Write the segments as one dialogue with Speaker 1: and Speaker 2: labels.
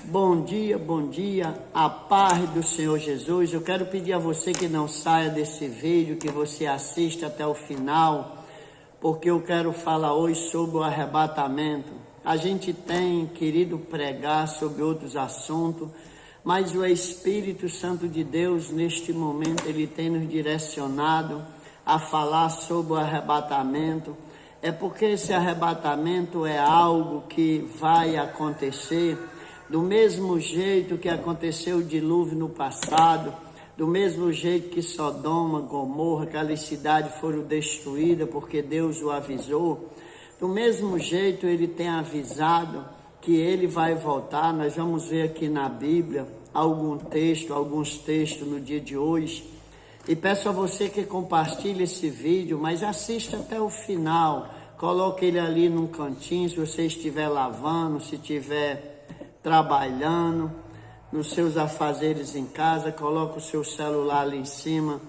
Speaker 1: bom dia, a paz do Senhor Jesus. Eu quero pedir a você que não saia desse vídeo, que você assista até o final, porque eu quero falar hoje sobre o arrebatamento. A gente tem querido pregar sobre outros assuntos, mas o Espírito Santo de Deus, neste momento, ele tem nos direcionado a falar sobre o arrebatamento. É porque esse arrebatamento é algo que vai acontecer do mesmo jeito que aconteceu o dilúvio no passado, do mesmo jeito que Sodoma, Gomorra, aquelas cidades foram destruídas porque Deus o avisou. Do mesmo jeito ele tem avisado que ele vai voltar. Nós vamos ver aqui na Bíblia alguns textos no dia de hoje. E peço a você que compartilhe esse vídeo, mas assista até o final. Coloque ele ali num cantinho, se você estiver lavando, se estiver trabalhando, nos seus afazeres em casa, coloque o seu celular ali em cima,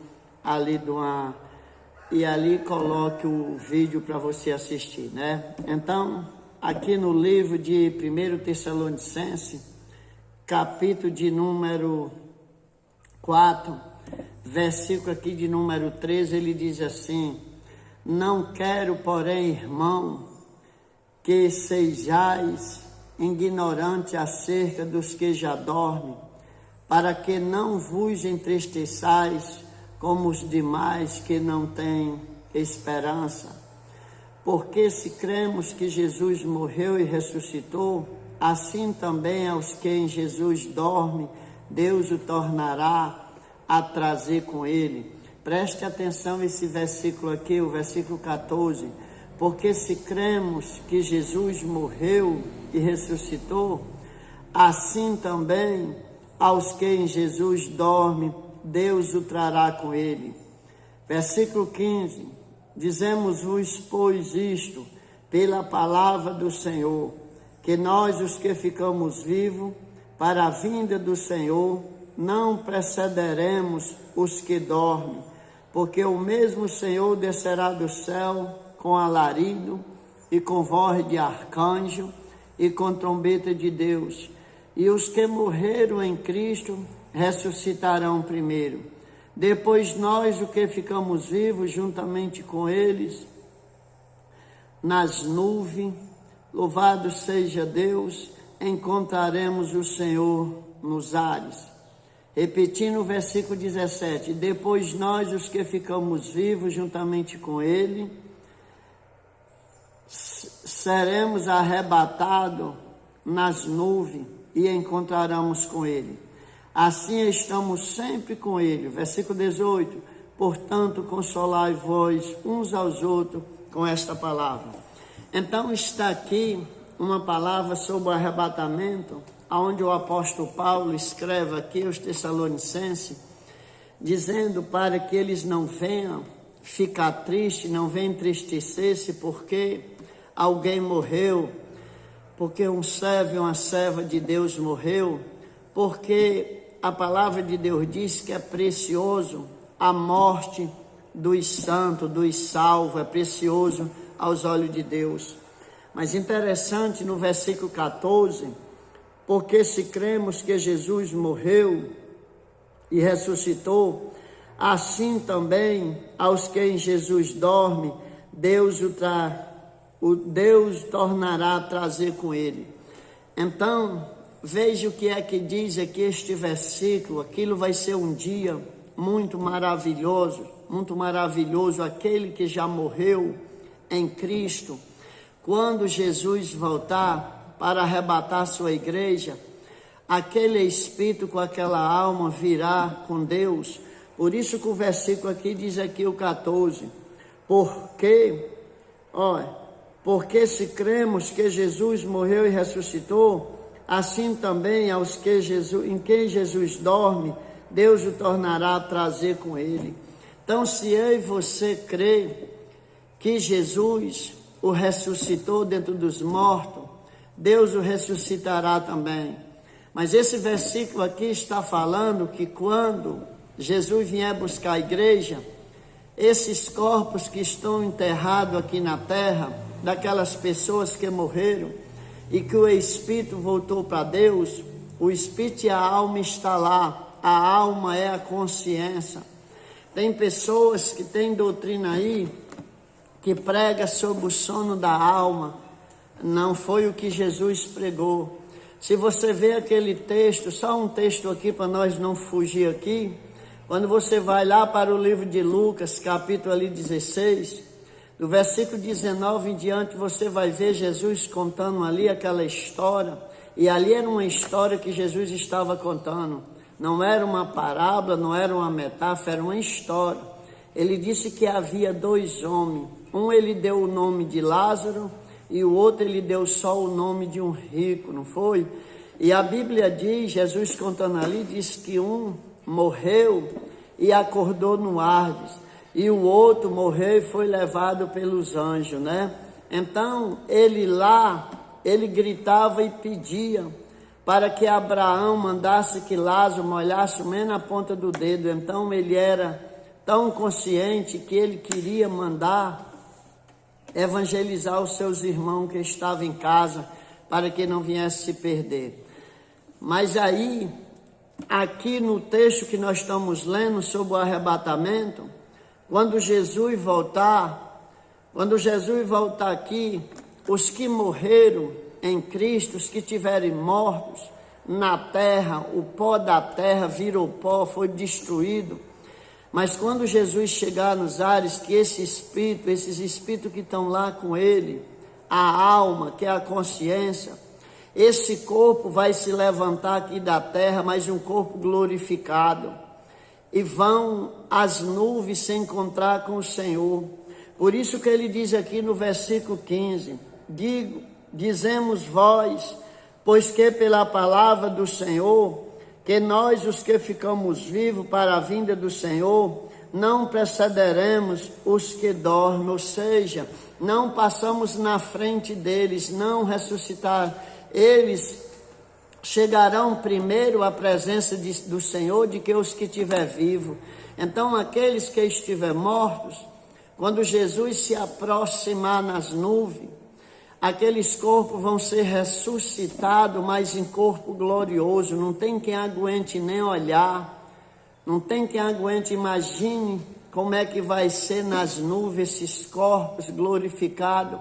Speaker 1: e ali coloque o vídeo para você assistir, né? Então, aqui no livro de 1 Tessalonicenses, capítulo de número 4, versículo aqui de número 13, ele diz assim: não quero, porém, irmão, que sejais ignorantes acerca dos que já dormem, para que não vos entristeçais como os demais que não têm esperança. Porque se cremos que Jesus morreu e ressuscitou, assim também aos que em Jesus dorme, Deus o tornará a trazer com ele. Preste atenção nesse versículo aqui, o versículo 14. Porque se cremos que Jesus morreu e ressuscitou, assim também aos que em Jesus dorme, Deus o trará com ele. Versículo 15. Dizemos-vos, pois, isto, pela palavra do Senhor, que nós, os que ficamos vivos, para a vinda do Senhor, não precederemos os que dormem, porque o mesmo Senhor descerá do céu com alarido e com voz de arcanjo e com trombeta de Deus, e os que morreram em Cristo ressuscitarão primeiro. Depois nós, os que ficamos vivos, juntamente com eles, nas nuvens, louvado seja Deus, encontraremos o Senhor nos ares. Repetindo o versículo 17, depois nós, os que ficamos vivos, juntamente com ele, seremos arrebatados nas nuvens e encontraremos com ele. Assim estamos sempre com ele. Versículo 18, portanto, consolai-vos uns aos outros com esta palavra. Então está aqui uma palavra sobre o arrebatamento, onde o apóstolo Paulo escreve aqui aos Tessalonicenses, dizendo para que eles não venham ficar tristes, não venham entristecer-se porque alguém morreu, porque um servo e uma serva de Deus morreu, porque a palavra de Deus diz que é precioso a morte dos santos, dos salvos, é precioso aos olhos de Deus. Mas interessante no versículo 14, porque se cremos que Jesus morreu e ressuscitou, assim também aos que em Jesus dorme, Deus tornará a trazer com ele. Então, veja o que é que diz aqui este versículo. Aquilo vai ser um dia muito maravilhoso, aquele que já morreu em Cristo. Quando Jesus voltar para arrebatar sua igreja, aquele espírito com aquela alma virá com Deus. Por isso que o versículo aqui diz aqui o 14, porque se cremos que Jesus morreu e ressuscitou, assim também aos que em quem Jesus dorme, Deus o tornará a trazer com ele. Então, se eu e você crê que Jesus o ressuscitou dentro dos mortos, Deus o ressuscitará também. Mas esse versículo aqui está falando que quando Jesus vier buscar a igreja, esses corpos que estão enterrados aqui na terra, daquelas pessoas que morreram e que o Espírito voltou para Deus, O espírito e a alma está lá. A alma é a consciência. Tem pessoas que têm doutrina aí que prega sobre o sono da alma. Não foi o que Jesus pregou. Se você vê aquele texto, só um texto aqui para nós não fugir aqui. Quando você vai lá para o livro de Lucas, capítulo ali 16, do versículo 19 em diante, você vai ver Jesus contando ali aquela história. E ali era uma história que Jesus estava contando. Não era uma parábola, não era uma metáfora, era uma história. Ele disse que havia dois homens. Um ele deu o nome de Lázaro e o outro ele deu só o nome de um rico, não foi? E a Bíblia diz, Jesus contando ali, diz que um morreu e acordou no Hades. E o outro morreu e foi levado pelos anjos, né? Então, ele lá, ele gritava e pedia para que Abraão mandasse que Lázaro molhasse menos a ponta do dedo. Então, ele era tão consciente que ele queria mandar evangelizar os seus irmãos que estavam em casa, para que não viesse se perder. Mas aí, aqui no texto que nós estamos lendo sobre o arrebatamento, quando Jesus voltar aqui, os que morreram em Cristo, os que tiverem mortos na terra, o pó da terra virou pó, foi destruído. Mas quando Jesus chegar nos ares, que esses espíritos que estão lá com ele, a alma, que é a consciência, esse corpo vai se levantar aqui da terra, mas um corpo glorificado. E vão as nuvens se encontrar com o Senhor. Por isso que ele diz aqui no versículo 15, dizemos vós, pois que pela palavra do Senhor, que nós os que ficamos vivos para a vinda do Senhor, não precederemos os que dormem, ou seja, não passamos na frente deles, não ressuscitar. Eles chegarão primeiro à presença do Senhor do que os que estiver vivo. Então, aqueles que estiver mortos, quando Jesus se aproximar nas nuvens, aqueles corpos vão ser ressuscitados, mas em corpo glorioso. Não tem quem aguente nem olhar, não tem quem aguente. Imagine como é que vai ser nas nuvens esses corpos glorificados.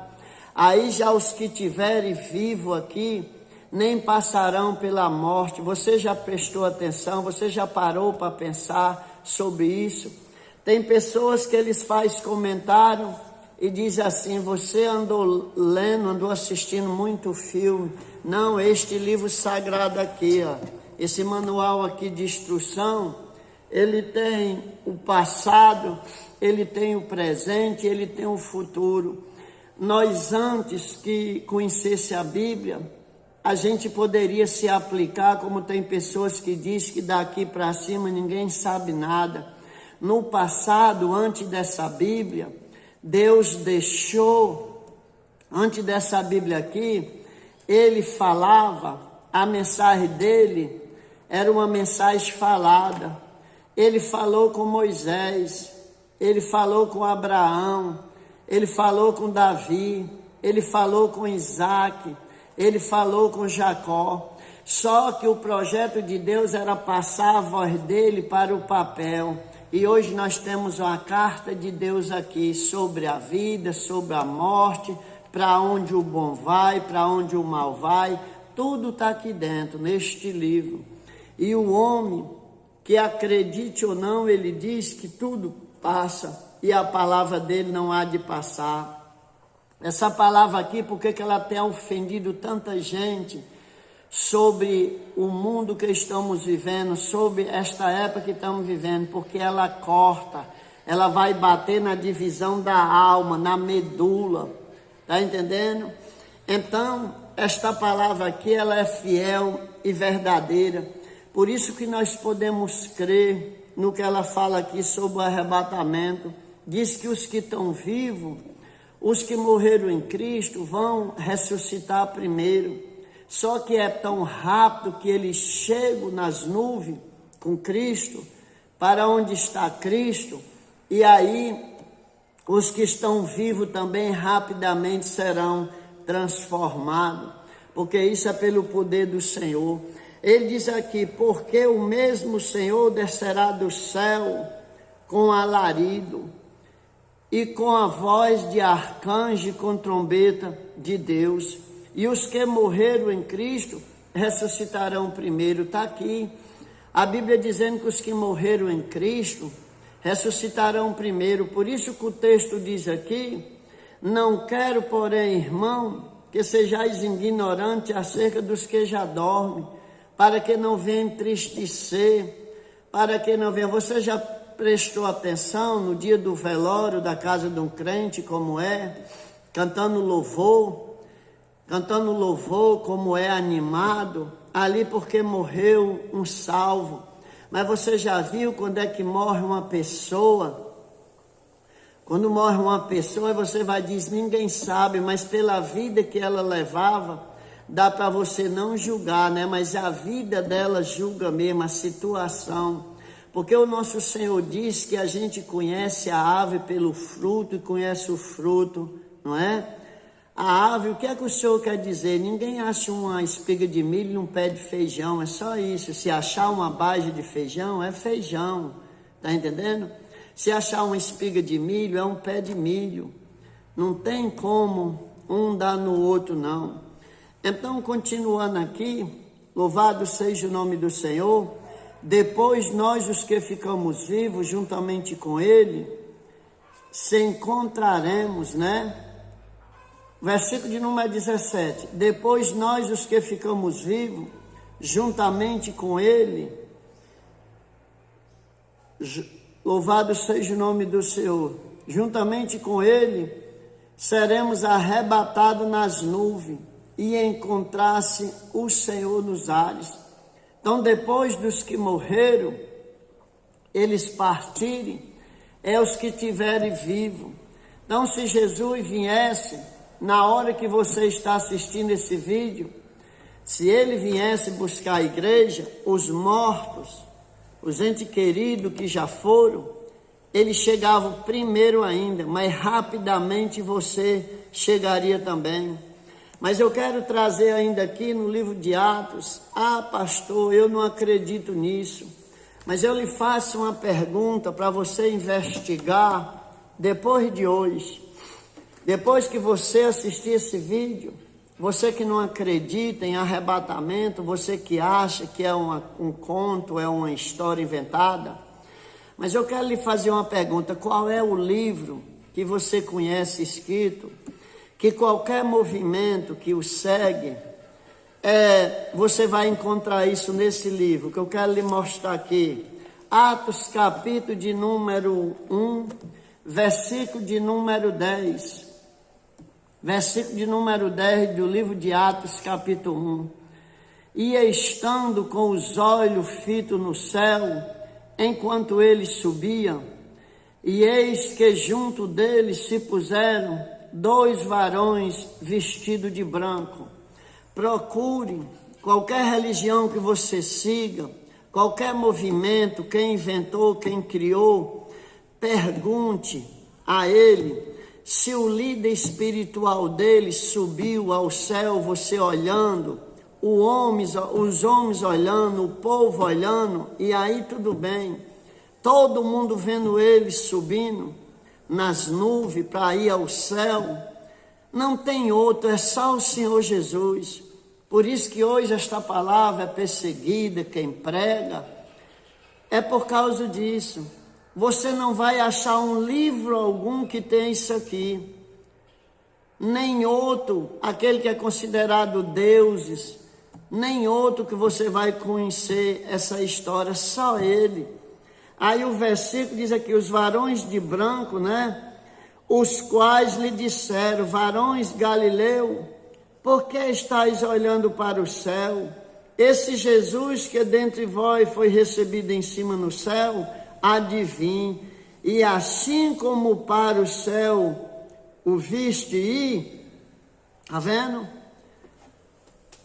Speaker 1: Aí já os que tiverem vivo aqui, nem passarão pela morte. Você já prestou atenção? Você já parou para pensar sobre isso? Tem pessoas que eles fazem comentário e diz assim: você andou lendo, andou assistindo muito filme. Não, este livro sagrado aqui, ó, esse manual aqui de instrução, ele tem o passado, ele tem o presente, ele tem o futuro. Nós, antes que conhecesse a Bíblia, a gente poderia se aplicar, como tem pessoas que dizem que daqui para cima ninguém sabe nada. No passado, antes dessa Bíblia, Deus deixou, antes dessa Bíblia aqui, ele falava, a mensagem dele era uma mensagem falada. Ele falou com Moisés, ele falou com Abraão, ele falou com Davi, ele falou com Isaac, ele falou com Jacó. Só que o projeto de Deus era passar a voz dele para o papel. E hoje nós temos uma carta de Deus aqui sobre a vida, sobre a morte, para onde o bom vai, para onde o mal vai. Tudo está aqui dentro, neste livro. E o homem, que acredite ou não, ele diz que tudo passa e a palavra dele não há de passar. Essa palavra aqui, por que ela tem ofendido tanta gente sobre o mundo que estamos vivendo, sobre esta época que estamos vivendo? Porque ela corta, ela vai bater na divisão da alma, na medula, tá entendendo? Então, esta palavra aqui, ela é fiel e verdadeira. Por isso que nós podemos crer no que ela fala aqui sobre o arrebatamento. Diz que os que estão vivos, os que morreram em Cristo, vão ressuscitar primeiro. Só que é tão rápido que eles chegam nas nuvens com Cristo, para onde está Cristo, e aí os que estão vivos também rapidamente serão transformados, porque isso é pelo poder do Senhor. Ele diz aqui, porque o mesmo Senhor descerá do céu com alarido e com a voz de arcanjo e com trombeta de Deus. E os que morreram em Cristo ressuscitarão primeiro. Está aqui a Bíblia dizendo que os que morreram em Cristo ressuscitarão primeiro. Por isso que o texto diz aqui, não quero, porém, irmão, que sejais ignorantes acerca dos que já dormem, para que não venha entristecer, para que não venha. Você já prestou atenção no dia do velório da casa de um crente, como é, cantando louvor, como é animado, ali porque morreu um salvo. Mas você já viu quando é que morre uma pessoa? Quando morre uma pessoa, você vai dizer, ninguém sabe, mas pela vida que ela levava, dá para você não julgar, né? Mas a vida dela julga mesmo, a situação. Porque o nosso Senhor diz que a gente conhece a árvore pelo fruto e conhece o fruto, não é? A árvore, o que é que o Senhor quer dizer? Ninguém acha uma espiga de milho num pé de feijão, é só isso. Se achar uma base de feijão, é feijão, tá entendendo? Se achar uma espiga de milho, é um pé de milho. Não tem como um dar no outro, não. Então, continuando aqui, louvado seja o nome do Senhor. Depois nós, os que ficamos vivos, juntamente com Ele, se encontraremos, né? Versículo de número 17. Depois nós, os que ficamos vivos, juntamente com Ele, louvado seja o nome do Senhor, juntamente com Ele, seremos arrebatados nas nuvens e encontrar-se o Senhor nos ares. Então, depois dos que morreram, eles partirem, é os que tiverem vivo. Então, se Jesus viesse, na hora que você está assistindo esse vídeo, se Ele viesse buscar a igreja, os mortos, os entes queridos que já foram, eles chegavam primeiro ainda, mas rapidamente você chegaria também. Mas eu quero trazer ainda aqui no livro de Atos, pastor, eu não acredito nisso, mas eu lhe faço uma pergunta para você investigar depois de hoje. Depois que você assistir esse vídeo, você que não acredita em arrebatamento, você que acha que é um conto, é uma história inventada, mas eu quero lhe fazer uma pergunta, qual é o livro que você conhece escrito, que qualquer movimento que o segue, você vai encontrar isso nesse livro, que eu quero lhe mostrar aqui. Atos, capítulo de número 1, versículo de número 10. Versículo de número 10 do livro de Atos, capítulo 1. E estando com os olhos fitos no céu, enquanto eles subiam, e eis que junto deles se puseram 2 varões vestidos de branco. Procure qualquer religião que você siga, qualquer movimento, quem inventou, quem criou, pergunte a ele se o líder espiritual dele subiu ao céu, você olhando, os homens olhando, o povo olhando, e aí tudo bem, todo mundo vendo ele subindo nas nuvens para ir ao céu, não tem outro, é só o Senhor Jesus. Por isso que hoje esta palavra é perseguida, quem prega, é por causa disso. Você não vai achar um livro algum que tenha isso aqui, nem outro, aquele que é considerado deuses, nem outro que você vai conhecer essa história, só ele. Aí o versículo diz aqui, os varões de branco, né? Os quais lhe disseram, varões Galileu, por que estáis olhando para o céu? Esse Jesus que dentre vós foi recebido em cima no céu, há de vir, e assim como para o céu o viste ir, tá vendo?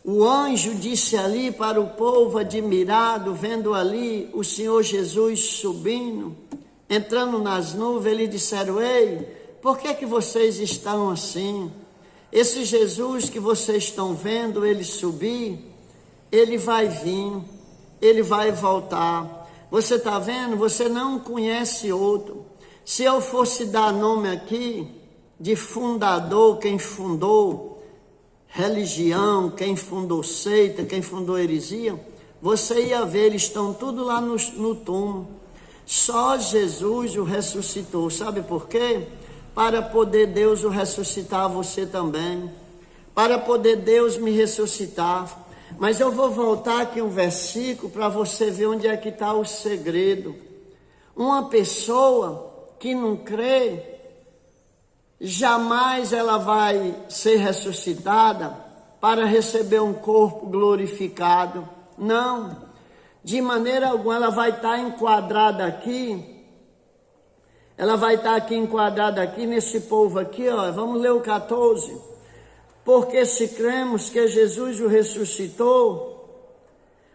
Speaker 1: O anjo disse ali para o povo admirado, vendo ali o Senhor Jesus subindo, entrando nas nuvens, eles disseram, ei, por que vocês estão assim? Esse Jesus que vocês estão vendo, ele subir, ele vai vir, ele vai voltar. Você está vendo? Você não conhece outro. Se eu fosse dar nome aqui de fundador, quem fundou religião, quem fundou seita, quem fundou heresia, você ia ver, eles estão tudo lá no túmulo. Só Jesus o ressuscitou. Sabe por quê? Para poder Deus o ressuscitar você também. Para poder Deus me ressuscitar. Mas eu vou voltar aqui um versículo para você ver onde é que está o segredo. Uma pessoa que não crê, jamais ela vai ser ressuscitada para receber um corpo glorificado. Não, de maneira alguma. Ela vai estar enquadrada aqui. Ela vai estar aqui enquadrada aqui nesse povo aqui, ó. Vamos ler o 14. Porque se cremos que Jesus o ressuscitou,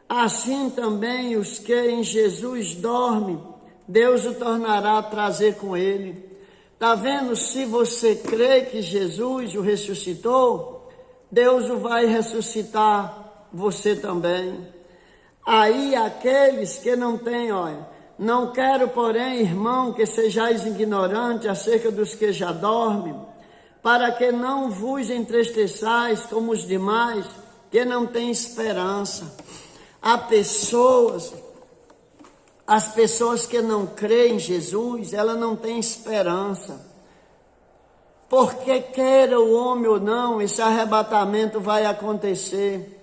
Speaker 1: assim também os que em Jesus dormem, Deus o tornará a trazer com ele. Está vendo? Se você crê que Jesus o ressuscitou, Deus o vai ressuscitar você também. Aí aqueles que não têm, olha, não quero, porém, irmão, que sejais ignorantes acerca dos que já dormem, para que não vos entristeçais como os demais, que não têm esperança. Há pessoas, as pessoas que não creem em Jesus, ela não tem esperança. Porque queira o homem ou não, esse arrebatamento vai acontecer.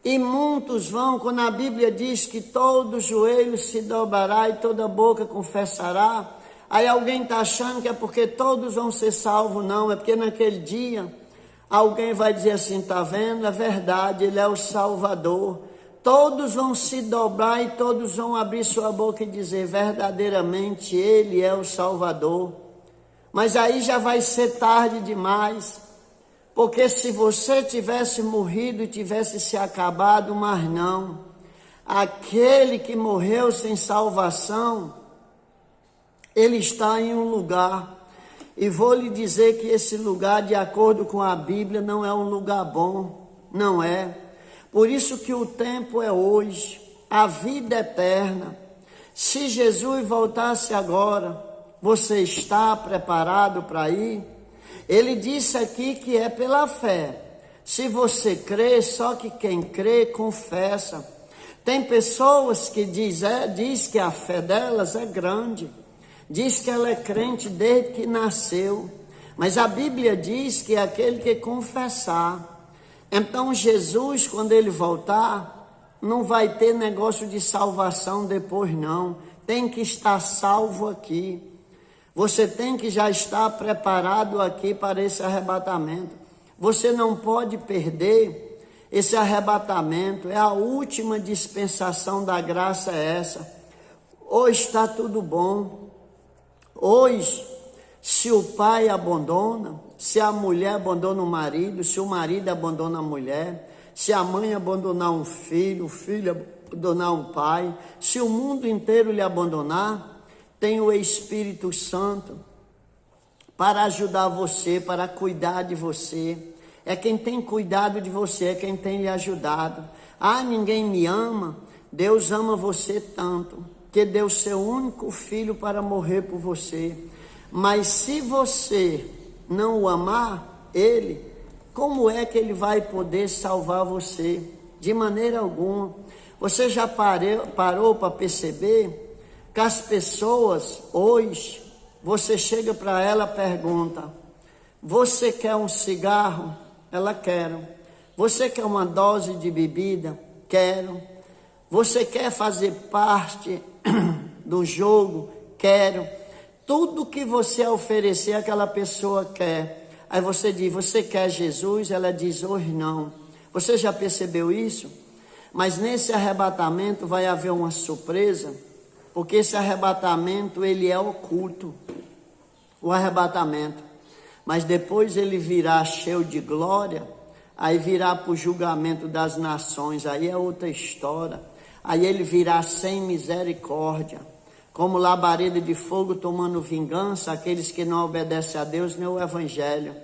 Speaker 1: E muitos vão, quando a Bíblia diz que todo joelho se dobrará e toda boca confessará. Aí alguém está achando que é porque todos vão ser salvos. Não, é porque naquele dia alguém vai dizer assim, está vendo? É verdade, ele é o Salvador. Todos vão se dobrar e todos vão abrir sua boca e dizer, verdadeiramente ele é o Salvador. Mas aí já vai ser tarde demais. Porque se você tivesse morrido e tivesse se acabado, mas não. Aquele que morreu sem salvação, ele está em um lugar. E vou lhe dizer que esse lugar, de acordo com a Bíblia, não é um lugar bom. Não é. Por isso que o tempo é hoje. A vida eterna. Se Jesus voltasse agora, você está preparado para ir? Ele disse aqui que é pela fé. Se você crê, só que quem crê, confessa. Tem pessoas que diz que a fé delas é grande. Diz que ela é crente desde que nasceu. Mas a Bíblia diz que é aquele que confessar. Então Jesus, quando ele voltar, não vai ter negócio de salvação depois não. Tem que estar salvo aqui. Você tem que já estar preparado aqui para esse arrebatamento. Você não pode perder esse arrebatamento. É a última dispensação da graça essa. Hoje está tudo bom. Hoje, se o pai abandona, se a mulher abandona o marido, se o marido abandona a mulher, se a mãe abandonar um filho, o filho abandonar um pai, se o mundo inteiro lhe abandonar, tem o Espírito Santo para ajudar você, para cuidar de você. É quem tem cuidado de você, é quem tem lhe ajudado. Ah, ninguém me ama. Deus ama você tanto, que deu seu único filho para morrer por você. Mas se você não o amar, ele, como é que ele vai poder salvar você? De maneira alguma. Você já parou para perceber que as pessoas hoje, você chega para ela e pergunta, você quer um cigarro? Ela quer. Você quer uma dose de bebida? Quero. Você quer fazer parte do jogo? Quero. Tudo que você oferecer, aquela pessoa quer. Aí você diz, você quer Jesus? Ela diz, hoje não. Você já percebeu isso? Mas nesse arrebatamento vai haver uma surpresa, porque esse arrebatamento, ele é oculto, o arrebatamento. Mas depois ele virá cheio de glória, aí virá para o julgamento das nações, aí é outra história. Aí ele virá sem misericórdia, como labareda de fogo tomando vingança, aqueles que não obedecem a Deus nem o Evangelho.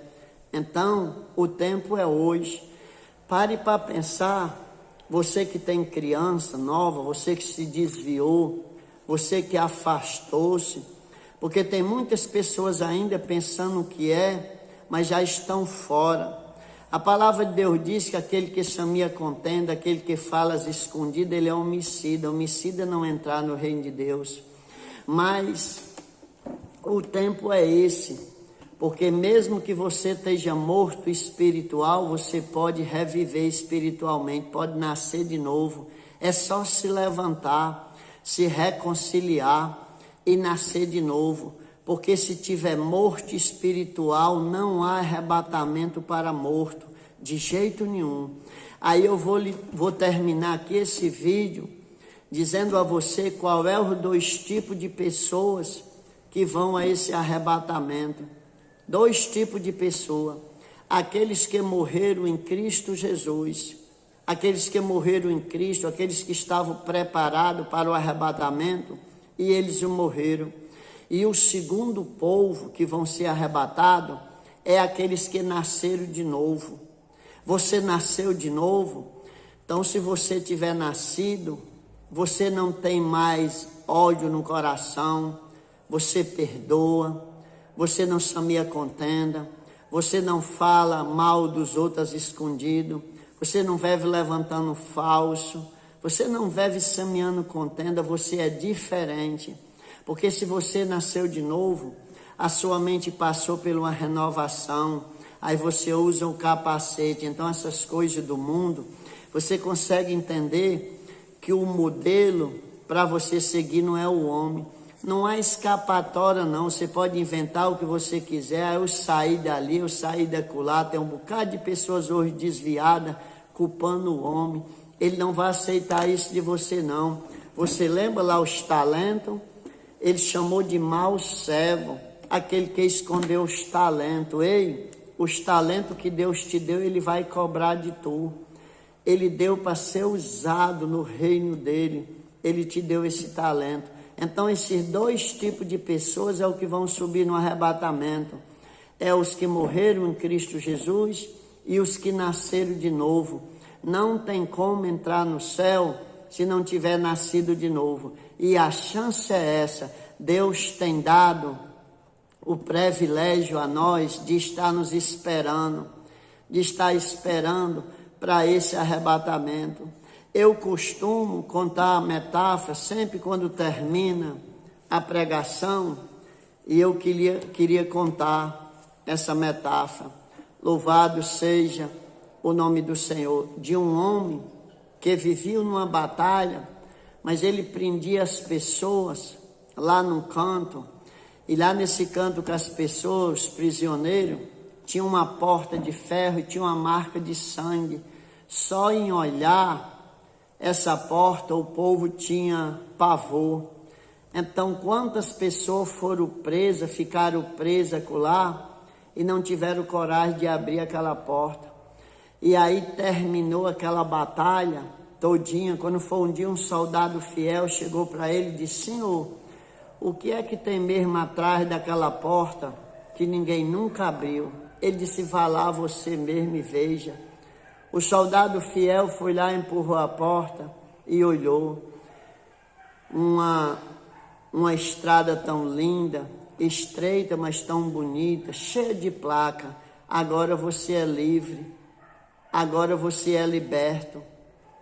Speaker 1: Então, o tempo é hoje. Pare para pensar, você que tem criança nova, você que se desviou, você que afastou-se, porque tem muitas pessoas ainda pensando que mas já estão fora. A palavra de Deus diz que aquele que chamia contenda, aquele que fala às escondidas, ele é homicida. Homicida não entrar no reino de Deus. Mas o tempo é esse, porque mesmo que você esteja morto espiritual, você pode reviver espiritualmente, pode nascer de novo. É só se levantar, se reconciliar e nascer de novo. Porque se tiver morte espiritual, não há arrebatamento para morto, de jeito nenhum. Aí eu vou terminar aqui esse vídeo dizendo a você qual é os 2 tipos de pessoas que vão a esse arrebatamento. 2 tipos de pessoa: aqueles que morreram em Cristo Jesus, aqueles que morreram em Cristo, aqueles que estavam preparados para o arrebatamento e eles morreram. E o segundo povo que vão ser arrebatados é aqueles que nasceram de novo. Você nasceu de novo? Então, se você tiver nascido, você não tem mais ódio no coração, você perdoa, você não semeia contenda, você não fala mal dos outros escondido, você não vive levantando falso, você não vive semeando contenda, você é diferente. Porque se você nasceu de novo, a sua mente passou por uma renovação, aí você usa um capacete. Então essas coisas do mundo, você consegue entender que o modelo para você seguir não é o homem. Não há escapatória não, você pode inventar o que você quiser. Eu saí dali, eu saí dacolá, tem um bocado de pessoas hoje desviadas, culpando o homem. Ele não vai aceitar isso de você não. Você lembra lá os talentos? Ele chamou de mau servo, aquele que escondeu os talentos. Ei, os talentos que Deus te deu, Ele vai cobrar de tu. Ele deu para ser usado no reino dEle. Ele te deu esse talento. Então, esses 2 tipos de pessoas é o que vão subir no arrebatamento. É os que morreram em Cristo Jesus e os que nasceram de novo. Não tem como entrar no céu se não tiver nascido de novo. E a chance é essa. Deus tem dado o privilégio a nós de estar nos esperando, de estar esperando para esse arrebatamento. Eu costumo contar a metáfora sempre quando termina a pregação, e eu queria contar essa metáfora. Louvado seja o nome do Senhor, de um homem que vivia numa batalha, mas ele prendia as pessoas lá num canto, e lá nesse canto com as pessoas, os prisioneiros, tinha uma porta de ferro e tinha uma marca de sangue. Só em olhar essa porta o povo tinha pavor. Então quantas pessoas foram presas, ficaram presas lá e não tiveram coragem de abrir aquela porta. E aí terminou aquela batalha todinha. Quando foi um dia, um soldado fiel chegou para ele e disse: Senhor, o que é que tem mesmo atrás daquela porta que ninguém nunca abriu? Ele disse: vá lá você mesmo e veja. O soldado fiel foi lá, empurrou a porta e olhou. Uma estrada tão linda, estreita, mas tão bonita, cheia de placa. Agora você é livre, agora você é liberto.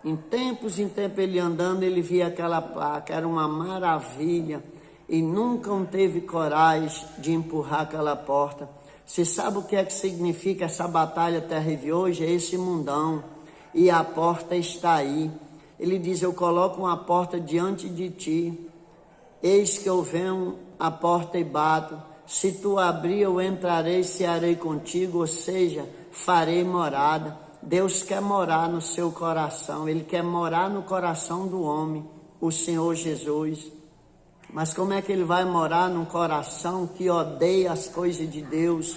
Speaker 1: Em tempos ele andando, ele via aquela placa, era uma maravilha, e nunca teve coragem de empurrar aquela porta. Você sabe o que é que significa essa batalha terrível hoje? É esse mundão, e a porta está aí. Ele diz: eu coloco uma porta diante de ti, eis que eu venho à porta e bato. Se tu abrir, eu entrarei, cearei contigo, ou seja, farei morada. Deus quer morar no seu coração, Ele quer morar no coração do homem, o Senhor Jesus. Mas como é que Ele vai morar num coração que odeia as coisas de Deus,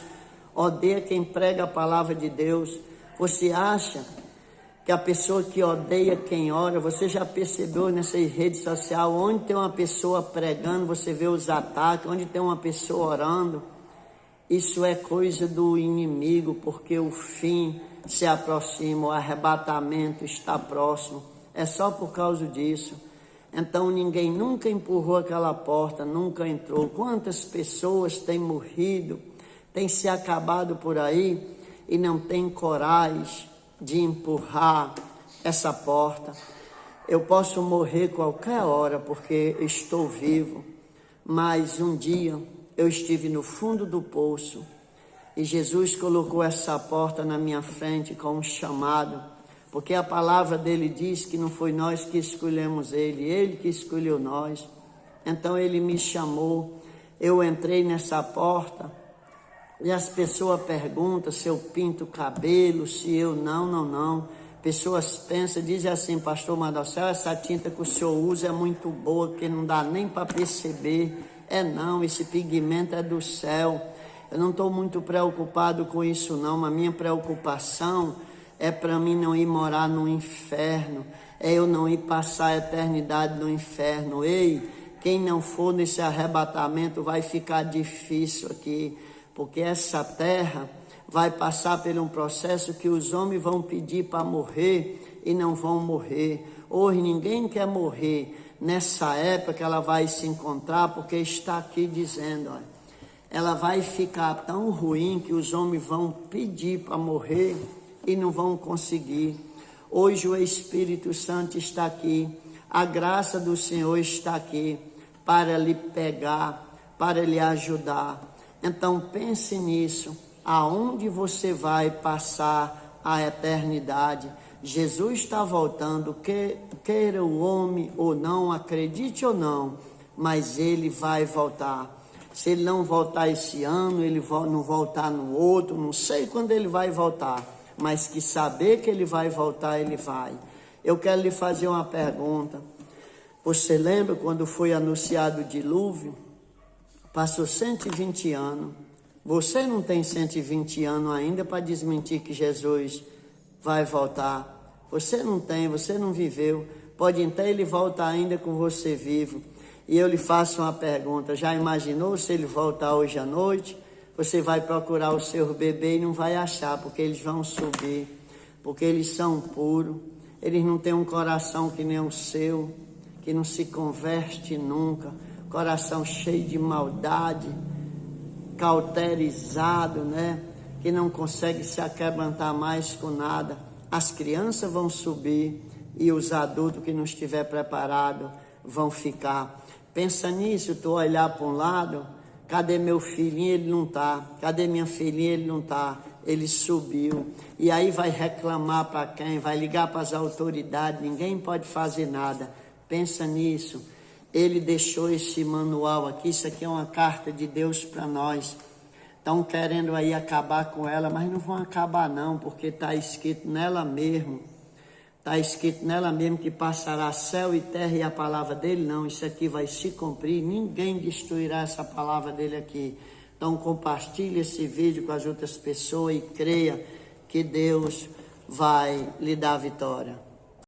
Speaker 1: odeia quem prega a palavra de Deus? Você acha que a pessoa que odeia quem ora, você já percebeu nessas redes sociais, onde tem uma pessoa pregando, você vê os ataques, onde tem uma pessoa orando? Isso é coisa do inimigo, porque o fim se aproxima, o arrebatamento está próximo. É só por causa disso. Então ninguém nunca empurrou aquela porta, nunca entrou. Quantas pessoas têm morrido, têm se acabado por aí e não têm coragem de empurrar essa porta. Eu posso morrer qualquer hora porque estou vivo, mas um dia eu estive no fundo do poço e Jesus colocou essa porta na minha frente com um chamado, porque a palavra dele diz que não foi nós que escolhemos ele que escolheu nós. Então ele me chamou, eu entrei nessa porta e as pessoas perguntam se eu pinto o cabelo, se eu não. Pessoas pensam, dizem assim: pastor Madocel, essa tinta que o senhor usa é muito boa, que não dá nem para perceber. Não, esse pigmento é do céu. Eu não estou muito preocupado com isso não, a minha preocupação é para mim não ir morar no inferno, é eu não ir passar a eternidade no inferno. Ei, quem não for nesse arrebatamento vai ficar difícil aqui, porque essa terra vai passar por um processo que os homens vão pedir para morrer e não vão morrer. Hoje ninguém quer morrer. Nessa época ela vai se encontrar, porque está aqui dizendo, olha, ela vai ficar tão ruim que os homens vão pedir para morrer e não vão conseguir. Hoje o Espírito Santo está aqui, a graça do Senhor está aqui para lhe pegar, para lhe ajudar. Então pense nisso, aonde você vai passar a eternidade. Jesus está voltando, queira o homem ou não, acredite ou não, mas ele vai voltar. Se ele não voltar esse ano, ele não voltar no outro, não sei quando ele vai voltar, mas que saber que ele vai voltar, ele vai. Eu quero lhe fazer uma pergunta. Você lembra quando foi anunciado o dilúvio? Passou 120 anos. Você não tem 120 anos ainda para desmentir que Jesus vai voltar. Você não tem, você não viveu. Pode então ele voltar ainda com você vivo. E eu lhe faço uma pergunta: já imaginou se ele voltar hoje à noite? Você vai procurar o seu bebê e não vai achar, porque eles vão subir, porque eles são puros, eles não têm um coração que nem o seu, que não se converte nunca, coração cheio de maldade, cauterizado, né? Que não consegue se aquebrantar mais com nada. As crianças vão subir e os adultos que não estiver preparado vão ficar. Pensa nisso, tu olhar para um lado, cadê meu filhinho? Ele não está. Cadê minha filhinha? Ele não está. Ele subiu. E aí vai reclamar para quem? Vai ligar para as autoridades, ninguém pode fazer nada. Pensa nisso. Ele deixou esse manual aqui, isso aqui é uma carta de Deus para nós. Estão querendo aí acabar com ela, mas não vão acabar não, porque está escrito nela mesmo. Está escrito nela mesmo que passará céu e terra, e a palavra dele não. Isso aqui vai se cumprir, ninguém destruirá essa palavra dele aqui. Então compartilhe esse vídeo com as outras pessoas e creia que Deus vai lhe dar a vitória.